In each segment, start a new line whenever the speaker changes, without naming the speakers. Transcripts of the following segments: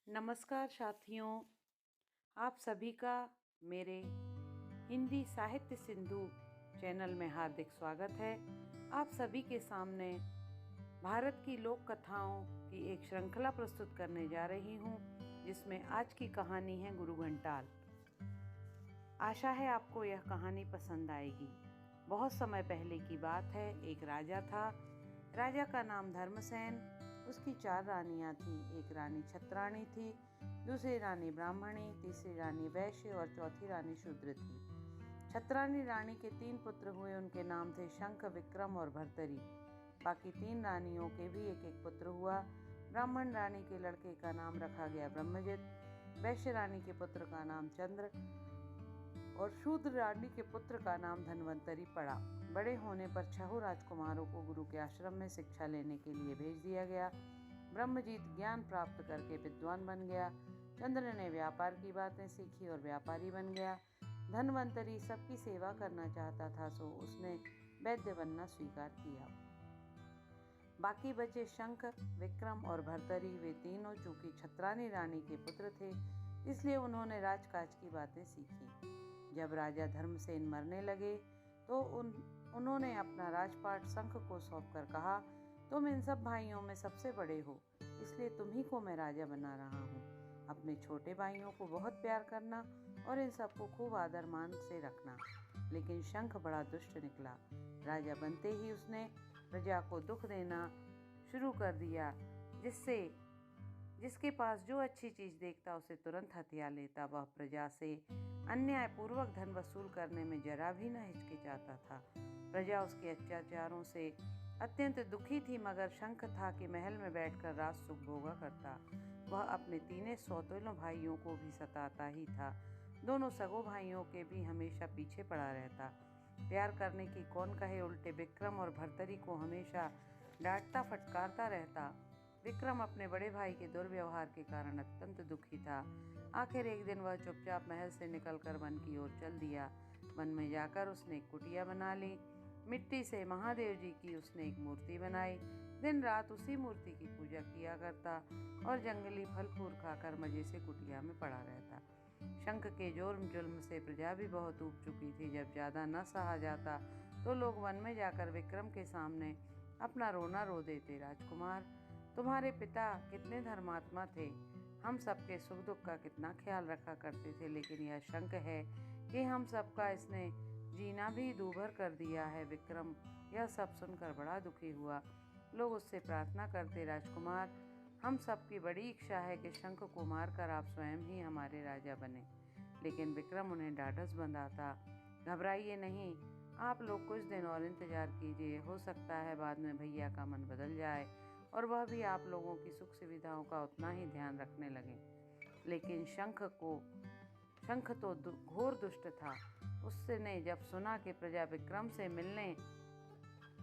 नमस्कार साथियों, आप सभी का मेरे हिंदी साहित्य सिंधु चैनल में हार्दिक स्वागत है। आप सभी के सामने भारत की लोक कथाओं की एक श्रृंखला प्रस्तुत करने जा रही हूँ, जिसमें आज की कहानी है गुरु घंटाल। आशा है आपको यह कहानी पसंद आएगी। बहुत समय पहले की बात है। एक राजा था। राजा का नाम धर्मसेन। उसकी 4 रानियां थीं। एक रानी छत्राणी थी, दूसरी रानी ब्राह्मणी, तीसरी रानी वैश्य और चौथी रानी शूद्र थी। छत्राणी रानी के 3 पुत्र हुए। उनके नाम थे शंख, विक्रम और भर्तरी। बाकी 3 रानियों के भी एक एक पुत्र हुआ। ब्राह्मण रानी के लड़के का नाम रखा गया ब्रह्मजित, वैश्य रानी के पुत्र का नाम चंद्र और शूद्र रानी के पुत्र का नाम धन्वंतरी पड़ा। बड़े होने पर 6 राजकुमारों को गुरु के आश्रम में शिक्षा लेने के लिए भेज दिया गया। ब्रह्मजीत ज्ञान प्राप्त करके विद्वान बन गया। चंद्र ने व्यापार की बातें सीखी और व्यापारी बन गया। धन्वंतरी सबकी सेवा करना चाहता था, सो उसने वैद्य बनना स्वीकार किया। बाकी बचे शंख, विक्रम और भर्तरी। वे तीनों चूंकि छत्राणी रानी के पुत्र थे, इसलिए उन्होंने राजकाज की बातें सीखी। जब राजा धर्मसेन मरने लगे तो उन्होंने अपना राजपाट शंख को सौंपकर कहा, तुम इन सब भाइयों में सबसे बड़े हो, इसलिए तुम्ही को मैं राजा बना रहा हूँ। अपने छोटे भाइयों को बहुत प्यार करना और इन सबको खूब आदर मान से रखना। लेकिन शंख बड़ा दुष्ट निकला। राजा बनते ही उसने प्रजा को दुख देना शुरू कर दिया, जिसके पास जो अच्छी चीज देखता उसे तुरंत हथिया लेता। वह प्रजा से अन्याय पूर्वक धन वसूल करने में जरा भी न हिचकिचाता था। प्रजा उसके अत्याचारों से अत्यंत दुखी थी, मगर शंख था कि महल में बैठकर राज सुख भोगा करता। वह अपने 3 सौतेलों भाइयों को भी सताता ही था। दोनों सगो भाइयों के भी हमेशा पीछे पड़ा रहता। प्यार करने की कौन कहे, उल्टे विक्रम और भर्तरी को हमेशा डांटता फटकारता रहता। विक्रम अपने बड़े भाई के दुर्व्यवहार के कारण अत्यंत दुखी था। आखिर एक दिन वह चुपचाप महल से निकलकर वन की ओर चल दिया। वन में जाकर उसने एक कुटिया बना ली। मिट्टी से महादेव जी की उसने एक मूर्ति बनाई। दिन रात उसी मूर्ति की पूजा किया करता और जंगली फल फूल खाकर मजे से कुटिया में पड़ा रहता। शंख के जुर्म जुल्म से प्रजा भी बहुत ऊब चुकी थी। जब ज्यादा न सहा जाता तो लोग वन में जाकर विक्रम के सामने अपना रोना रो देते। राजकुमार, तुम्हारे पिता कितने धर्मात्मा थे, हम सबके सुख दुख का कितना ख्याल रखा करते थे, लेकिन यह शंख है कि हम सबका इसने जीना भी दूभर कर दिया है। विक्रम यह सब सुनकर बड़ा दुखी हुआ। लोग उससे प्रार्थना करते, राजकुमार, हम सबकी बड़ी इच्छा है कि शंख को मारकर आप स्वयं ही हमारे राजा बने। लेकिन विक्रम उन्हें ढाढ़स बंधाता, घबराइए नहीं, आप लोग कुछ दिन और इंतजार कीजिए, हो सकता है बाद में भैया का मन बदल जाए और वह भी आप लोगों की सुख सुविधाओं का उतना ही ध्यान रखने लगे। लेकिन शंख तो घोर दुष्ट था। उसने जब सुना कि प्रजा विक्रम से मिलने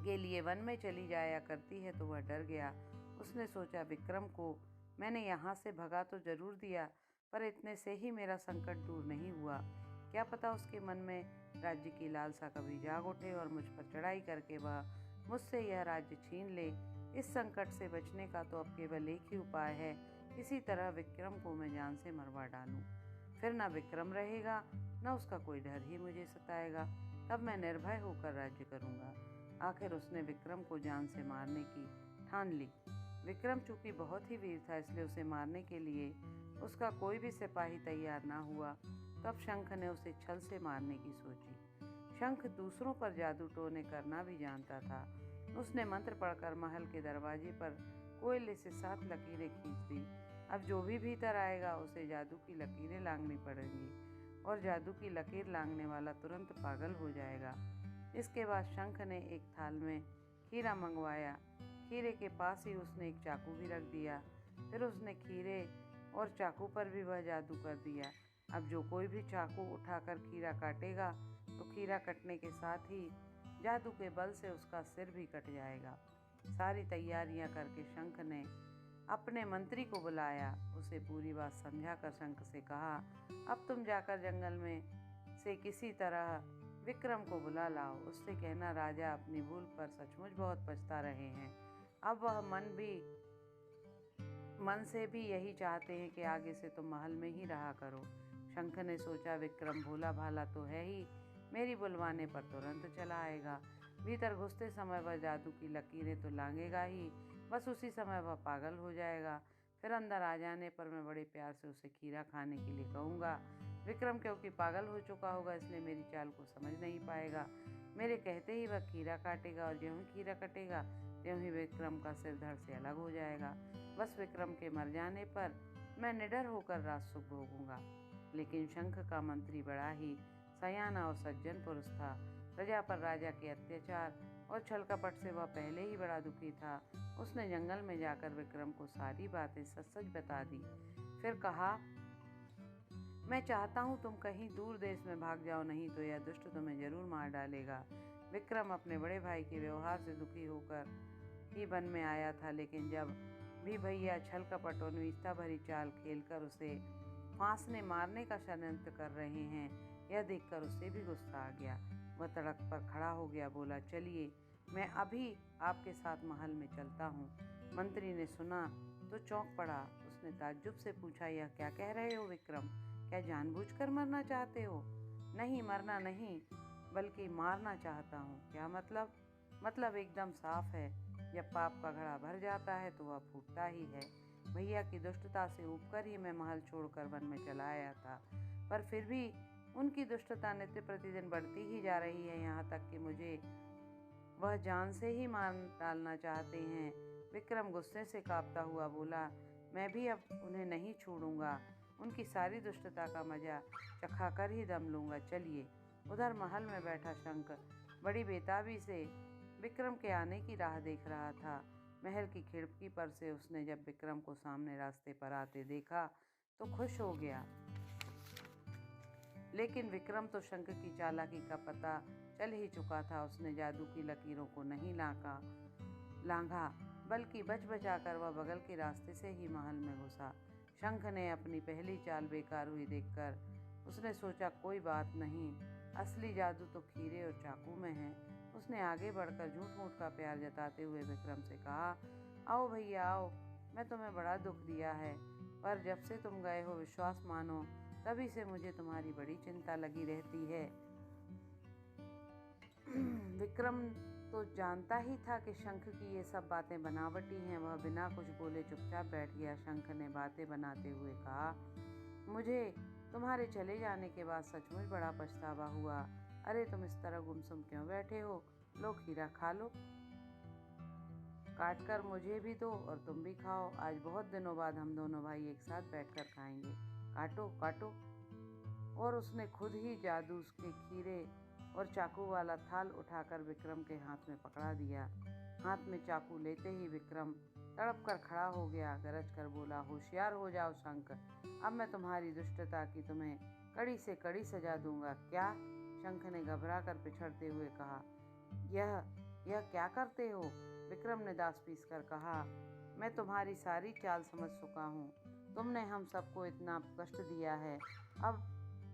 के लिए वन में चली जाया करती है तो वह डर गया। उसने सोचा, विक्रम को मैंने यहाँ से भगा तो जरूर दिया, पर इतने से ही मेरा संकट दूर नहीं हुआ। क्या पता उसके मन में राज्य की लालसा कभी जाग उठे और मुझ पर चढ़ाई करके वह मुझसे यह राज्य छीन ले। इस संकट से बचने का तो अब केवल एक ही उपाय है, किसी तरह विक्रम को मैं जान से मरवा डालूं। फिर न विक्रम रहेगा, न उसका कोई डर ही मुझे सताएगा। तब मैं निर्भय होकर राज्य करूंगा। आखिर उसने विक्रम को जान से मारने की ठान ली। विक्रम चूंकि बहुत ही वीर था, इसलिए उसे मारने के लिए उसका कोई भी सिपाही तैयार ना हुआ। तब शंख ने उसे छल से मारने की सोची। शंख दूसरों पर जादू टोने करना भी जानता था। उसने मंत्र पढ़कर महल के दरवाजे पर कोयले से 7 लकीरें खींच दी। अब जो भी भीतर आएगा उसे जादू की लकीरें लांघनी पड़ेंगी और जादू की लकीर लांघने वाला तुरंत पागल हो जाएगा। इसके बाद शंख ने एक थाल में खीरा मंगवाया। खीरे के पास ही उसने एक चाकू भी रख दिया। फिर उसने खीरे और चाकू पर भी वह जादू कर दिया। अब जो कोई भी चाकू उठाकर खीरा काटेगा तो खीरा कटने के साथ ही जादू के बल से उसका सिर भी कट जाएगा। सारी तैयारियां करके शंख ने अपने मंत्री को बुलाया। उसे पूरी बात समझाकर शंख से कहा, अब तुम जाकर जंगल में से किसी तरह विक्रम को बुला लाओ। उससे कहना, राजा अपनी भूल पर सचमुच बहुत पछता रहे हैं। अब वह मन से भी यही चाहते हैं कि आगे से तुम महल में ही रहा करो। शंख ने सोचा, विक्रम भोला भाला तो है ही, मेरी बुलवाने पर तुरंत चला आएगा। भीतर घुसते समय वह जादू की लकीरें तो लांघेगा ही, बस उसी समय वह पागल हो जाएगा। फिर अंदर आ जाने पर मैं बड़े प्यार से उसे खीरा खाने के लिए कहूँगा। विक्रम क्योंकि पागल हो चुका होगा, इसलिए मेरी चाल को समझ नहीं पाएगा। मेरे कहते ही वह खीरा काटेगा और ज्यों ही खीरा कटेगा त्यों ही विक्रम का सिर धड़ से अलग हो जाएगा। बस विक्रम के मर जाने पर मैं निडर होकर राज सुख भोगूंगा। लेकिन शंख का मंत्री बड़ा ही सयाना और सज्जन पुरुष था। प्रजा पर राजा के अत्याचार और छल कपट से वह पहले ही बड़ा दुखी था। उसने जंगल में जाकर विक्रम को सारी बातें सच सच बता दी। फिर कहा, मैं चाहता हूँ तुम कहीं दूर देश में भाग जाओ, नहीं तो यह दुष्ट तुम्हें जरूर मार डालेगा। विक्रम अपने बड़े भाई के व्यवहार से दुखी होकर ही वन में आया था, लेकिन जब भी भैया छल कपट और नीचता भरी चाल खेलकर उसे फांसने मारने का षड्यंत्र कर रहे हैं, यह देखकर उसे भी गुस्सा आ गया। वह तड़क पर खड़ा हो गया, बोला, चलिए मैं अभी आपके साथ महल में चलता हूँ। मंत्री ने सुना तो चौंक पड़ा। उसने ताज्जुब से पूछा, यह क्या कह रहे हो विक्रम? क्या जानबूझकर मरना चाहते हो? नहीं, मरना नहीं, बल्कि मारना चाहता हूँ। क्या मतलब? मतलब एकदम साफ है, जब पाप का घड़ा भर जाता है तो वह फूटता ही है। भैया की दुष्टता से ऊबकर ही मैं महल छोड़कर वन में चला आया था, पर फिर भी उनकी दुष्टता नित्य प्रतिदिन बढ़ती ही जा रही है, यहाँ तक कि मुझे वह जान से ही मार डालना चाहते हैं। विक्रम गुस्से से कांपता हुआ बोला, मैं भी अब उन्हें नहीं छोड़ूंगा, उनकी सारी दुष्टता का मजा चखा कर ही दम लूंगा। चलिए। उधर महल में बैठा शंख बड़ी बेताबी से विक्रम के आने की राह देख रहा था। महल की खिड़की पर से उसने जब विक्रम को सामने रास्ते पर आते देखा तो खुश हो गया। लेकिन विक्रम तो शंख की चालाकी का पता चल ही चुका था। उसने जादू की लकीरों को नहीं लांघा, बल्कि बच बचाकर वह बगल के रास्ते से ही महल में घुसा। शंख ने अपनी पहली चाल बेकार हुई देखकर उसने सोचा, कोई बात नहीं, असली जादू तो खीरे और चाकू में है। उसने आगे बढ़कर झूठ मूठ का प्यार जताते हुए विक्रम से कहा, आओ भैया आओ, मैं तुम्हें बड़ा दुख दिया है, पर जब से तुम गए हो, विश्वास मानो, तभी से मुझे तुम्हारी बड़ी चिंता लगी रहती है। विक्रम तो जानता ही था कि शंख की ये सब बातें बनावटी हैं। वह बिना कुछ बोले चुपचाप बैठ गया। शंख ने बातें बनाते हुए कहा, मुझे तुम्हारे चले जाने के बाद सचमुच बड़ा पछतावा हुआ। अरे तुम इस तरह गुमसुम क्यों बैठे हो? लो खीरा खा लो, काट कर मुझे भी दो और तुम भी खाओ। आज बहुत दिनों बाद हम दोनों भाई एक साथ बैठकर खाएंगे। काटो काटो। और उसने खुद ही जादू के खीरे और चाकू वाला थाल उठाकर विक्रम के हाथ में पकड़ा दिया। हाथ में चाकू लेते ही विक्रम तड़प कर खड़ा हो गया, गरज कर बोला, होशियार हो जाओ शंख, अब मैं तुम्हारी दुष्टता की तुम्हें कड़ी से कड़ी सजा दूंगा। क्या? शंख ने घबरा कर पिछड़ते हुए कहा, यह क्या करते हो? विक्रम ने दांत पीस कर कहा, मैं तुम्हारी सारी चाल समझ चुका हूँ। तुमने हम सबको इतना कष्ट दिया है, अब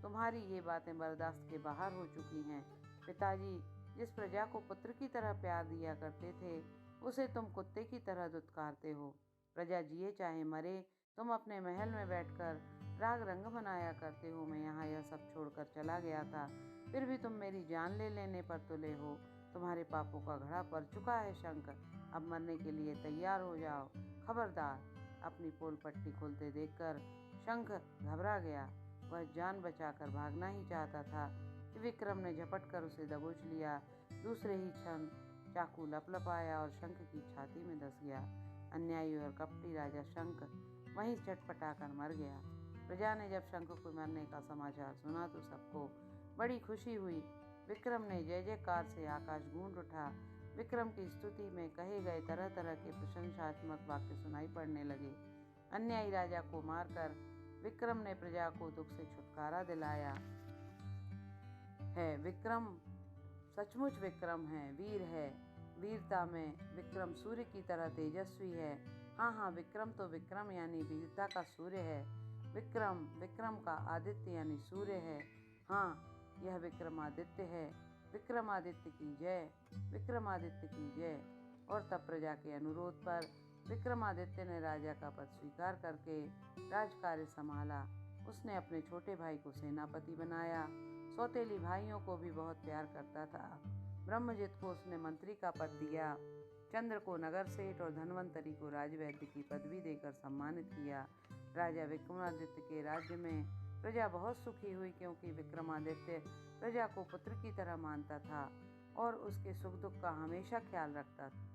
तुम्हारी ये बातें बर्दाश्त के बाहर हो चुकी हैं। पिताजी जिस प्रजा को पुत्र की तरह प्यार दिया करते थे, उसे तुम कुत्ते की तरह दुत्कारते हो। प्रजा जिए चाहे मरे, तुम अपने महल में बैठकर राग रंग मनाया करते हो। मैं यहाँ यह सब छोड़कर चला गया था, फिर भी तुम मेरी जान ले लेने पर तुले हो। तुम्हारे पापों का घड़ा भर चुका है शंख, अब मरने के लिए तैयार हो जाओ। खबरदार। अपनी पोल पट्टी खोलते देखकर शंख घबरा गया। वह जान बचाकर भागना ही चाहता था कि विक्रम ने झपट कर उसे दबोच लिया। दूसरे ही क्षण चाकू लपलपाया और शंख की छाती में धंस गया। अन्यायी और कपटी राजा शंख वहीं चटपटाकर मर गया। प्रजा ने जब शंख को मरने का समाचार सुना तो सबको बड़ी खुशी हुई। विक्रम ने जय जयकार से आकाश गूंज उठा। विक्रम की स्तुति में कहे गए तरह तरह के प्रशंसात्मक वाक्य सुनाई पड़ने लगे। अन्यायी राजा को मारकर विक्रम ने प्रजा को दुख से छुटकारा दिलाया है। विक्रम सचमुच विक्रम है, वीर है। वीरता में विक्रम सूर्य की तरह तेजस्वी है। हाँ, विक्रम तो विक्रम यानी वीरता का सूर्य है। विक्रम का आदित्य यानी सूर्य है। हाँ, यह विक्रमादित्य है। विक्रमादित्य की जय, विक्रमादित्य की जय। और तब प्रजा के अनुरोध पर विक्रमादित्य ने राजा का पद स्वीकार करके राजकार्य संभाला। उसने अपने छोटे भाई को सेनापति बनाया। सौतेली भाइयों को भी बहुत प्यार करता था। ब्रह्मजित को उसने मंत्री का पद दिया। चंद्र को नगर सेठ और धन्वंतरी को राजवैद्य की पदवी देकर सम्मानित किया। राजा विक्रमादित्य के राज्य में प्रजा बहुत सुखी हुई, क्योंकि विक्रमादित्य प्रजा को पुत्र की तरह मानता था और उसके सुख दुख का हमेशा ख्याल रखता था।